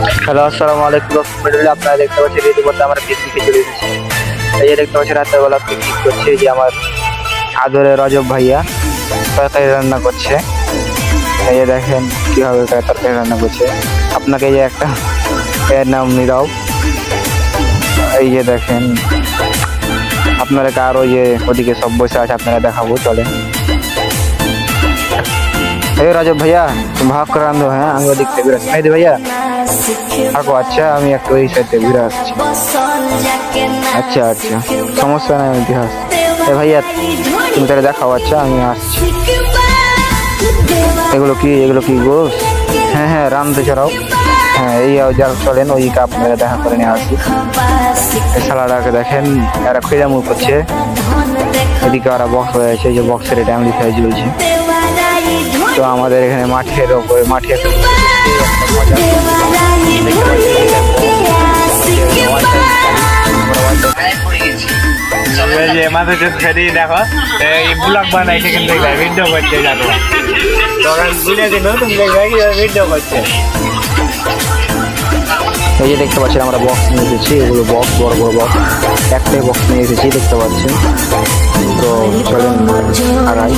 Hello, আসসালামু আলাইকুম। আপনারা দেখতে পাচ্ছেন ইতিমধ্যে আমরা পিকনিকে চলে এসেছি। এই যে দেখতে পাচ্ছেন রাতের বেলা পিকনিক করছে। এই যে আমার আদরের রজব ভাইয়া তরকারি রান্না করছে। এই যে দেখেন কিভাবে তরকারি রান্না করছে। আপনাকে এই যে একটা এর নাম নীরব। এই যে দেখেন আপনারা কার ওই যে ওদিকে সব বসে আছে, আপনারা দেখাবো চলে। এই রাজব ভাইয়া ভাগ করে আনবো। হ্যাঁ, আমি ওদিক থেকে ঘুরে আসছি। ভাইয়া থাকো। আচ্ছা, আমি একটু ওই সাইডে ঘুরে আসছি। আচ্ছা আচ্ছা, সমস্যা নাই, আমি ঘুরে আসছি। ভাইয়া তুমি তাহলে দেখাও। আচ্ছা, আমি আসছি। এগুলো কি গোস? হ্যাঁ হ্যাঁ, রামতে চড়াও। হ্যাঁ, এই যার চলেন ওই আপনারা দেখা করে নিয়ে আসি। এই শালাটাকে দেখেন, এরা খৈরামু করছে। এদিকে ওরা বক্স হয়ে আছে, এই যে বক্সের এটা আমি লিখে ঝুলছে। তো আমাদের এখানে মাঠের ওপরে মাঠের দেখো এই ব্লগ বানাইছে, কিন্তু ভিডিও করছে যাবো তখন বুঝে দিন ভিডিও করছে। এই যে দেখতে পাচ্ছেন আমরা বক্স নিয়ে এসেছি। এগুলো বক্স, বড় বড় বক্স, একটাই বক্স নিয়ে এসেছি দেখতে পাচ্ছেন। তো চলেন আগাই।